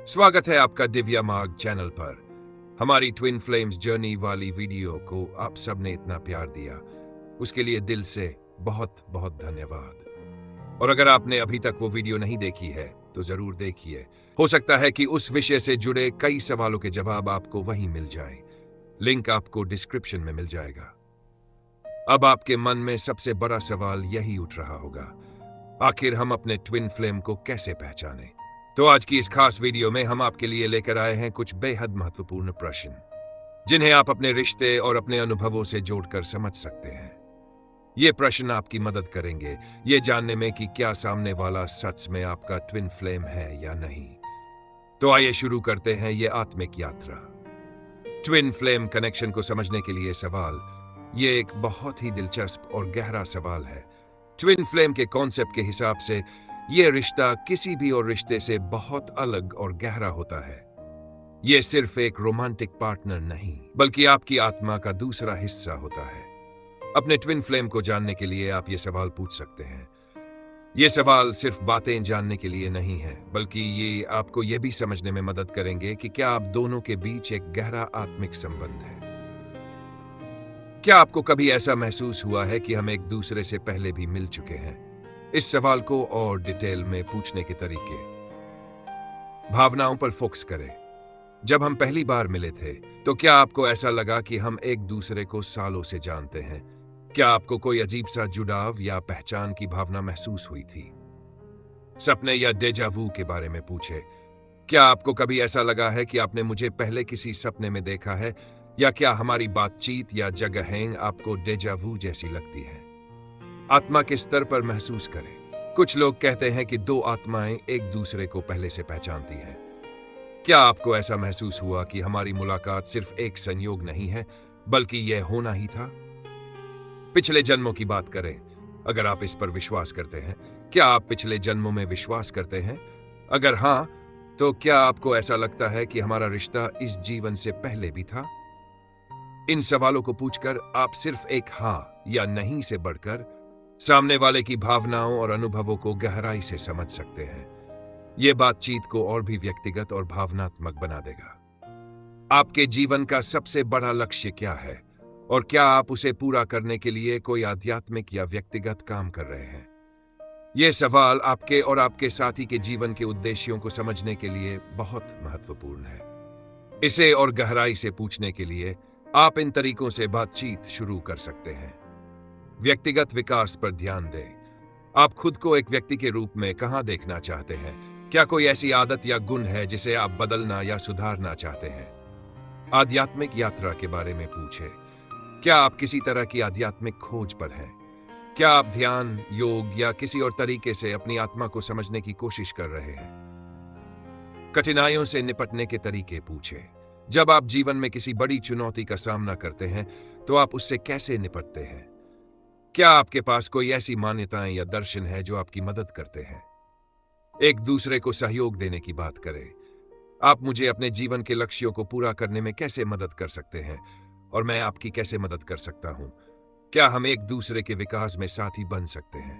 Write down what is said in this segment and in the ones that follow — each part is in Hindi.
स्वागत है आपका दिव्या मार्ग चैनल पर। हमारी ट्विन फ्लेम्स जर्नी वाली वीडियो को आप सबने इतना प्यार दिया, उसके लिए दिल से बहुत बहुत धन्यवाद। और अगर आपने अभी तक वो वीडियो नहीं देखी है तो जरूर देखिए। हो सकता है कि उस विषय से जुड़े कई सवालों के जवाब आपको वहीं मिल जाए। लिंक आपको डिस्क्रिप्शन में मिल जाएगा। अब आपके मन में सबसे बड़ा सवाल यही उठ रहा होगा, आखिर हम अपने ट्विन फ्लेम को कैसे पहचानें? तो आज की इस खास वीडियो में हम आपके लिए लेकर आए हैं कुछ बेहद महत्वपूर्ण प्रश्न, जिन्हें आप अपने रिश्ते और अपने अनुभवों से जोड़कर समझ सकते हैं। ये प्रश्न आपकी मदद करेंगे ये जानने में कि क्या सामने वाला सच में आपका ट्विन फ्लेम है या नहीं। तो आइए शुरू करते हैं ये आत्मिक यात्रा। ट्विन फ्लेम कनेक्शन को समझने के लिए सवाल, ये एक बहुत ही दिलचस्प और गहरा सवाल है। ट्विन फ्लेम के कॉन्सेप्ट के हिसाब से यह रिश्ता किसी भी और रिश्ते से बहुत अलग और गहरा होता है। यह सिर्फ एक रोमांटिक पार्टनर नहीं, बल्कि आपकी आत्मा का दूसरा हिस्सा होता है। अपने ट्विन फ्लेम को जानने के लिए आप ये सवाल पूछ सकते हैं। ये सवाल सिर्फ बातें जानने के लिए नहीं है, बल्कि ये आपको यह भी समझने में मदद करेंगे कि क्या आप दोनों के बीच एक गहरा आत्मिक संबंध है। क्या आपको कभी ऐसा महसूस हुआ है कि हम एक दूसरे से पहले भी मिल चुके हैं? इस सवाल को और डिटेल में पूछने के तरीके। भावनाओं पर फोकस करें। जब हम पहली बार मिले थे तो क्या आपको ऐसा लगा कि हम एक दूसरे को सालों से जानते हैं? क्या आपको कोई अजीब सा जुड़ाव या पहचान की भावना महसूस हुई थी? सपने या डेजा वू के बारे में पूछे। क्या आपको कभी ऐसा लगा है कि आपने मुझे पहले किसी सपने में देखा है? या क्या हमारी बातचीत या जगहें आपको डेजा वू जैसी लगती है? आत्मा के स्तर पर महसूस करें। कुछ लोग कहते हैं कि दो आत्माएं एक दूसरे को पहले से पहचानती हैं। क्या आपको ऐसा महसूस हुआ कि हमारी मुलाकात सिर्फ एक संयोग नहीं है, बल्कि यह होना ही था? पिछले जन्मों की बात करें, अगर आप इस पर विश्वास करते हैं। क्या आप पिछले जन्मों में विश्वास करते हैं? अगर हां, तो क्या आपको ऐसा लगता है कि हमारा रिश्ता इस जीवन से पहले भी था? इन सवालों को पूछकर आप सिर्फ एक हां या नहीं से बढ़कर सामने वाले की भावनाओं और अनुभवों को गहराई से समझ सकते हैं। यह बातचीत को और भी व्यक्तिगत और भावनात्मक बना देगा। आपके जीवन का सबसे बड़ा लक्ष्य क्या है, और क्या आप उसे पूरा करने के लिए कोई आध्यात्मिक या व्यक्तिगत काम कर रहे हैं? यह सवाल आपके और आपके साथी के जीवन के उद्देश्यों को समझने के लिए बहुत महत्वपूर्ण है। इसे और गहराई से पूछने के लिए आप इन तरीकों से बातचीत शुरू कर सकते हैं। व्यक्तिगत विकास पर ध्यान दें। आप खुद को एक व्यक्ति के रूप में कहां देखना चाहते हैं? क्या कोई ऐसी आदत या गुण है जिसे आप बदलना या सुधारना चाहते हैं? आध्यात्मिक यात्रा के बारे में पूछें। क्या आप किसी तरह की आध्यात्मिक खोज पर हैं? क्या आप ध्यान, योग या किसी और तरीके से अपनी आत्मा को समझने की कोशिश कर रहे हैं? कठिनाइयों से निपटने के तरीके पूछें। जब आप जीवन में किसी बड़ी चुनौती का सामना करते हैं तो आप उससे कैसे निपटते हैं? क्या आपके पास कोई ऐसी मान्यताएं या दर्शन है जो आपकी मदद करते हैं? एक दूसरे को सहयोग देने की बात करें। आप मुझे अपने जीवन के लक्ष्यों को पूरा करने में कैसे मदद कर सकते हैं, और मैं आपकी कैसे मदद कर सकता हूं? क्या हम एक दूसरे के विकास में साथी बन सकते हैं?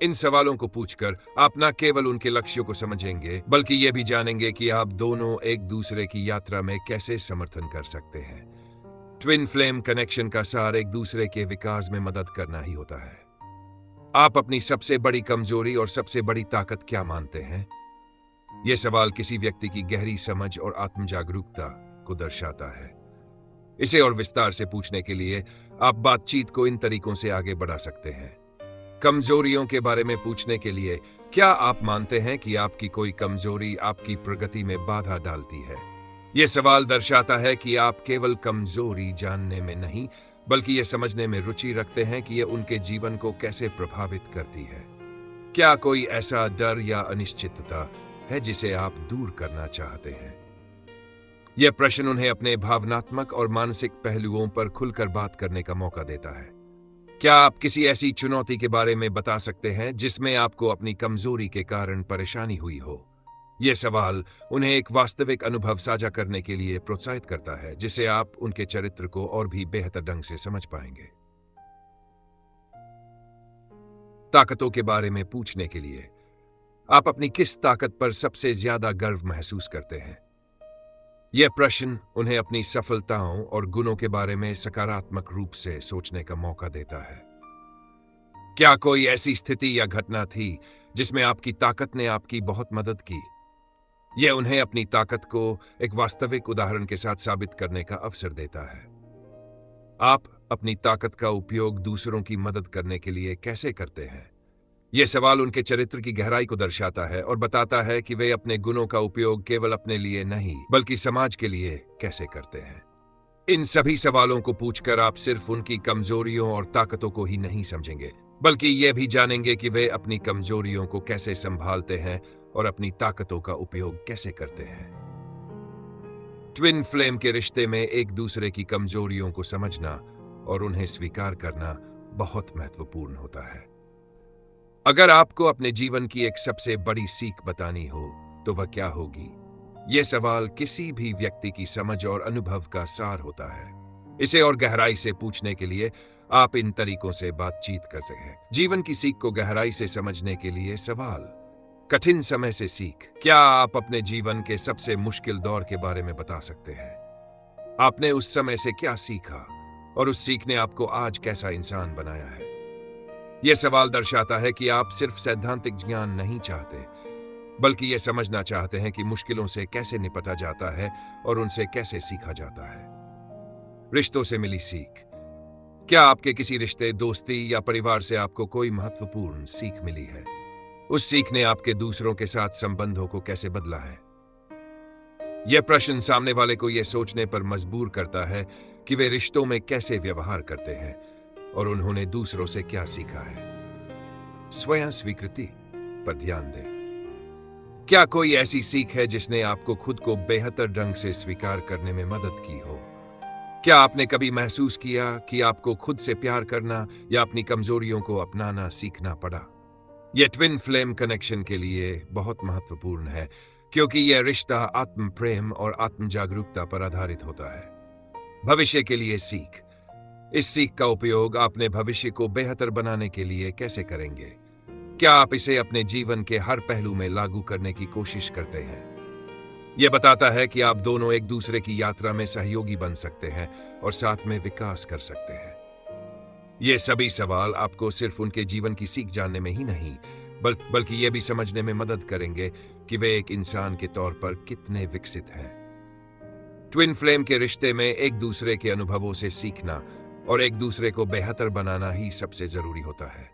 इन सवालों को पूछकर आप न केवल उनके लक्ष्यों को समझेंगे, बल्कि यह भी जानेंगे कि आप दोनों एक दूसरे की यात्रा में कैसे समर्थन कर सकते हैं। ट्विन फ्लेम कनेक्शन का सार एक दूसरे के विकास में मदद करना ही होता है। आप अपनी सबसे बड़ी कमजोरी और सबसे बड़ी ताकत क्या मानते हैं? यह सवाल किसी व्यक्ति की गहरी समझ और आत्म जागरूकता को दर्शाता है। इसे और विस्तार से पूछने के लिए आप बातचीत को इन तरीकों से आगे बढ़ा सकते हैं। कमजोरियों के बारे में पूछने के लिए, क्या आप मानते हैं कि आपकी कोई कमजोरी आपकी प्रगति में बाधा डालती है? यह सवाल दर्शाता है कि आप केवल कमजोरी जानने में नहीं, बल्कि यह समझने में रुचि रखते हैं कि यह उनके जीवन को कैसे प्रभावित करती है। क्या कोई ऐसा डर या अनिश्चितता है जिसे आप दूर करना चाहते हैं? यह प्रश्न उन्हें अपने भावनात्मक और मानसिक पहलुओं पर खुलकर बात करने का मौका देता है। क्या आप किसी ऐसी चुनौती के बारे में बता सकते हैं जिसमें आपको अपनी कमजोरी के कारण परेशानी हुई हो? यह सवाल उन्हें एक वास्तविक अनुभव साझा करने के लिए प्रोत्साहित करता है, जिससे आप उनके चरित्र को और भी बेहतर ढंग से समझ पाएंगे। ताकतों के बारे में पूछने के लिए, आप अपनी किस ताकत पर सबसे ज्यादा गर्व महसूस करते हैं? यह प्रश्न उन्हें अपनी सफलताओं और गुणों के बारे में सकारात्मक रूप से सोचने का मौका देता है। क्या कोई ऐसी स्थिति या घटना थी जिसमें आपकी ताकत ने आपकी बहुत मदद की? यह उन्हें अपनी ताकत को एक वास्तविक उदाहरण के साथ साबित करने का अवसर देता है। आप अपनी ताकत का उपयोग दूसरों की मदद करने के लिए कैसे करते हैं? यह सवाल उनके चरित्र की गहराई को दर्शाता है और बताता है कि वे अपने गुणों का उपयोग केवल अपने लिए नहीं बल्कि समाज के लिए कैसे करते हैं। इन सभी सवालों को पूछकर आप सिर्फ उनकी कमजोरियों और ताकतों को ही नहीं समझेंगे, बल्कि यह भी जानेंगे कि वे अपनी कमजोरियों को कैसे संभालते हैं और अपनी ताकतों का उपयोग कैसे करते हैं। ट्विन फ्लेम के रिश्ते में एक दूसरे की कमजोरियों को समझना और उन्हें स्वीकार करना बहुत महत्वपूर्ण होता है। अगर आपको अपने जीवन की एक सबसे बड़ी सीख बतानी हो तो वह क्या होगी? यह सवाल किसी भी व्यक्ति की समझ और अनुभव का सार होता है। इसे और गहराई से पूछने के लिए आप इन तरीकों से बातचीत कर सकें। जीवन की सीख को गहराई से समझने के लिए सवाल। कठिन समय से सीख। क्या आप अपने जीवन के सबसे मुश्किल दौर के बारे में बता सकते हैं? आपने उस समय से क्या सीखा और उस सीख ने आपको आज कैसा इंसान बनाया है? यह सवाल दर्शाता है कि आप सिर्फ सैद्धांतिक ज्ञान नहीं चाहते, बल्कि यह समझना चाहते हैं कि मुश्किलों से कैसे निपटा जाता है और उनसे कैसे सीखा जाता है। रिश्तों से मिली सीख। क्या आपके किसी रिश्ते, दोस्ती या परिवार से आपको कोई महत्वपूर्ण सीख मिली है? उस सीख ने आपके दूसरों के साथ संबंधों को कैसे बदला है? यह प्रश्न सामने वाले को यह सोचने पर मजबूर करता है कि वे रिश्तों में कैसे व्यवहार करते हैं और उन्होंने दूसरों से क्या सीखा है। स्वयं स्वीकृति पर ध्यान दें। क्या कोई ऐसी सीख है जिसने आपको खुद को बेहतर ढंग से स्वीकार करने में मदद की हो? क्या आपने कभी महसूस किया कि आपको खुद से प्यार करना या अपनी कमजोरियों को अपनाना सीखना पड़ा? यह ट्विन फ्लेम कनेक्शन के लिए बहुत महत्वपूर्ण है क्योंकि यह रिश्ता आत्म प्रेम और आत्म जागरूकता पर आधारित होता है। भविष्य के लिए सीख। इस सीख का उपयोग अपने भविष्य को बेहतर बनाने के लिए कैसे करेंगे? क्या आप इसे अपने जीवन के हर पहलू में लागू करने की कोशिश करते हैं? यह बताता है कि आप दोनों एक दूसरे की यात्रा में सहयोगी बन सकते हैं और साथ में विकास कर सकते हैं। ये सभी सवाल आपको सिर्फ उनके जीवन की सीख जानने में ही नहीं बल्कि यह भी समझने में मदद करेंगे कि वे एक इंसान के तौर पर कितने विकसित हैं। ट्विन फ्लेम के रिश्ते में एक दूसरे के अनुभवों से सीखना और एक दूसरे को बेहतर बनाना ही सबसे जरूरी होता है।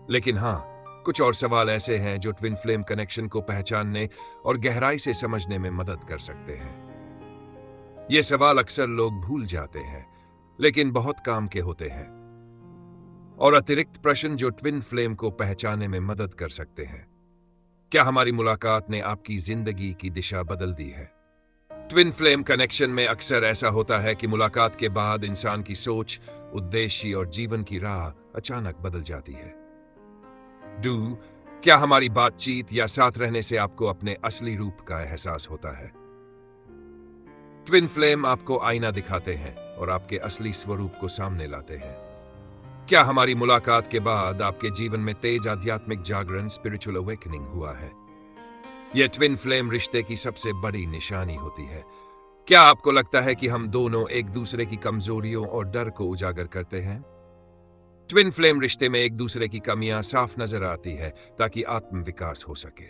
लेकिन हाँ, कुछ और सवाल ऐसे हैं जो ट्विन फ्लेम कनेक्शन को पहचानने और गहराई से समझने में मदद कर सकते हैं। ये सवाल अक्सर लोग भूल जाते हैं, लेकिन बहुत काम के होते हैं और अतिरिक्त प्रश्न जो ट्विन फ्लेम को पहचानने में मदद कर सकते हैं। क्या हमारी मुलाकात ने आपकी जिंदगी की दिशा बदल दी है? ट्विन फ्लेम कनेक्शन में अक्सर ऐसा होता है कि मुलाकात के बाद इंसान की सोच, उद्देश्य और जीवन की राह अचानक बदल जाती है। क्या हमारी बातचीत या साथ रहने से आपको अपने असली रूप का एहसास होता है? ट्विन फ्लेम आपको आईना दिखाते हैं और आपके असली स्वरूप को सामने लाते हैं। क्या हमारी मुलाकात के बाद आपके जीवन में तेज आध्यात्मिक जागरण, स्पिरिचुअल अवेकनिंग हुआ है? यह ट्विन फ्लेम रिश्ते की सबसे बड़ी निशानी होती है। क्या आपको लगता है कि हम दोनों एक दूसरे की कमजोरियों और डर को उजागर करते हैं? ट्विन फ्लेम रिश्ते में एक दूसरे की कमियां साफ नजर आती है ताकि आत्म विकास हो सके।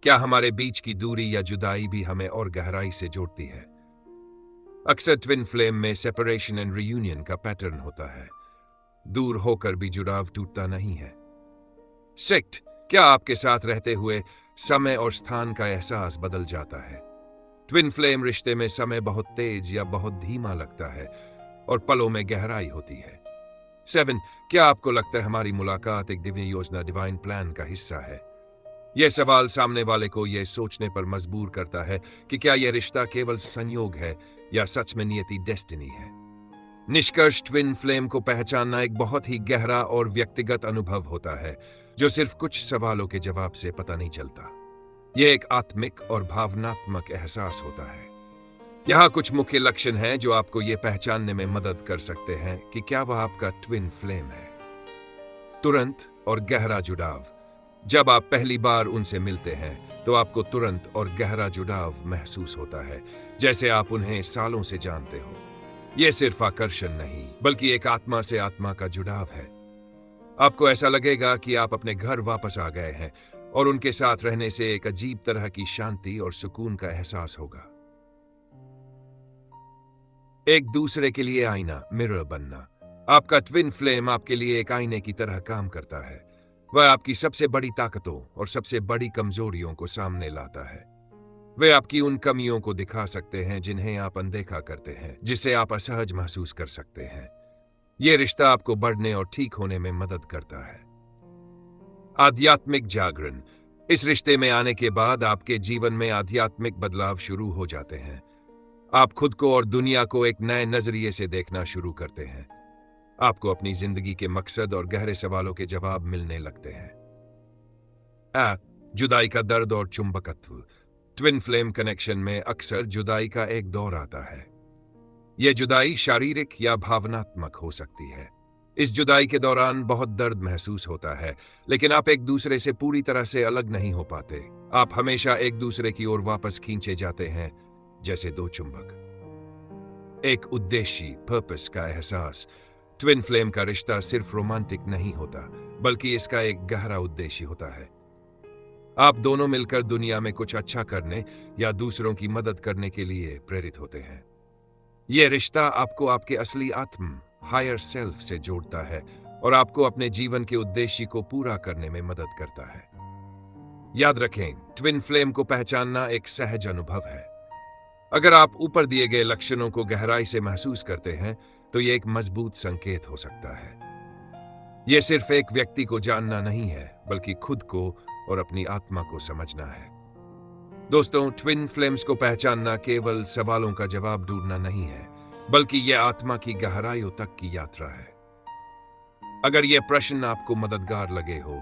क्या हमारे बीच की दूरी या जुदाई भी हमें और गहराई से जोड़ती है? अक्सर ट्विन फ्लेम में सेपरेशन एंड रियूनियन का पैटर्न होता है। दूर होकर भी जुड़ाव टूटता नहीं है। क्या आपके साथ रहते हुए समय और स्थान का एहसास बदल जाता है? ट्विन फ्लेम रिश्ते में समय बहुत तेज या बहुत धीमा लगता है और पलों में गहराई होती है। क्या आपको लगता है हमारी मुलाकात एक दिव्य योजना, डिवाइन प्लान का हिस्सा है? यह सवाल सामने वाले को यह सोचने पर मजबूर करता है कि क्या यह रिश्ता केवल संयोग है या सच में नियति, डेस्टिनी है। निष्कर्ष, ट्विन फ्लेम को पहचानना एक बहुत ही गहरा और व्यक्तिगत अनुभव होता है जो सिर्फ कुछ सवालों के जवाब से पता नहीं चलता। यह एक आत्मिक और भावनात्मक एहसास होता है। यहाँ कुछ मुख्य लक्षण हैं जो आपको यह पहचानने में मदद कर सकते हैं कि क्या वह आपका ट्विन फ्लेम है। तुरंत और गहरा जुड़ाव। जब आप पहली बार उनसे मिलते हैं तो आपको तुरंत और गहरा जुड़ाव महसूस होता है, जैसे आप उन्हें सालों से जानते हो। यह सिर्फ आकर्षण नहीं, बल्कि एक आत्मा से आत्मा का जुड़ाव है। आपको ऐसा लगेगा कि आप अपने घर वापस आ गए हैं और उनके साथ रहने से एक अजीब तरह की शांति और सुकून का एहसास होगा। एक दूसरे के लिए आईना, मिरर बनना। आपका ट्विन फ्लेम आपके लिए एक आईने की तरह काम करता है। वह आपकी सबसे बड़ी ताकतों और सबसे बड़ी कमजोरियों को सामने लाता है। वे आपकी उन कमियों को दिखा सकते हैं जिन्हें आप अनदेखा करते हैं, जिससे आप असहज महसूस कर सकते हैं। यह रिश्ता आपको बढ़ने और ठीक होने में मदद करता है। आध्यात्मिक जागरण। इस रिश्ते में आने के बाद आपके जीवन में आध्यात्मिक बदलाव शुरू हो जाते हैं। आप खुद को और दुनिया को एक नए नजरिए से देखना शुरू करते हैं। आपको अपनी जिंदगी के मकसद और गहरे सवालों के जवाब मिलने लगते हैं। जुदाई का दर्द और चुंबकत्व। ट्विन फ्लेम कनेक्शन में अक्सर जुदाई का एक दौर आता है। यह जुदाई शारीरिक या भावनात्मक हो सकती है। इस जुदाई के दौरान बहुत दर्द महसूस होता है, लेकिन आप एक दूसरे से पूरी तरह से अलग नहीं हो पाते। आप हमेशा एक दूसरे की ओर वापस खींचे जाते हैं, जैसे दो चुंबक। एक उद्देश्य, पर्पस का एहसास। ट्विन फ्लेम का रिश्ता सिर्फ रोमांटिक नहीं होता, बल्कि इसका एक गहरा उद्देश्य होता है। आप दोनों मिलकर दुनिया में कुछ अच्छा करने या दूसरों की मदद करने के लिए प्रेरित होते हैं। यह रिश्ता आपको आपके असली आत्म, हायर सेल्फ से जोड़ता है और आपको अपने जीवन के उद्देश्य को पूरा करने में मदद करता है। याद रखें, ट्विन फ्लेम को पहचानना एक सहज अनुभव है। अगर आप ऊपर दिए गए लक्षणों को गहराई से महसूस करते हैं, तो यह एक मजबूत संकेत हो सकता है। यह सिर्फ एक व्यक्ति को जानना नहीं है, बल्कि खुद को और अपनी आत्मा को समझना है। दोस्तों, ट्विन फ्लेम्स को पहचानना केवल सवालों का जवाब ढूंढना नहीं है, बल्कि यह आत्मा की गहराइयों तक की यात्रा है। अगर यह प्रश्न आपको मददगार लगे हो,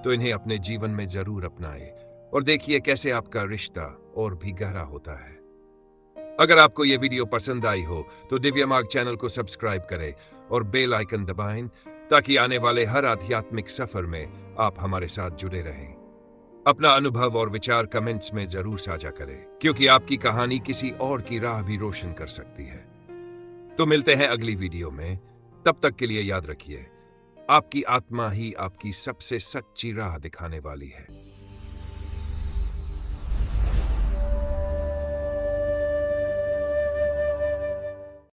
तो इन्हें अपने जीवन में जरूर अपनाएं और देखिए कैसे आपका रिश्ता और भी गहरा होता है। अगर आपको यह वीडियो पसंद आई हो, तो दिव्य मार्ग चैनल को सब्सक्राइब करें और बेल आइकन दबाएं, ताकि आने वाले हर आध्यात्मिक सफर में आप हमारे साथ जुड़े रहें। अपना अनुभव और विचार कमेंट्स में जरूर साझा करें, क्योंकि आपकी कहानी किसी और की राह भी रोशन कर सकती है। तो मिलते हैं अगली वीडियो में। तब तक के लिए याद रखिए, आपकी आत्मा ही आपकी सबसे सच्ची राह दिखाने वाली है।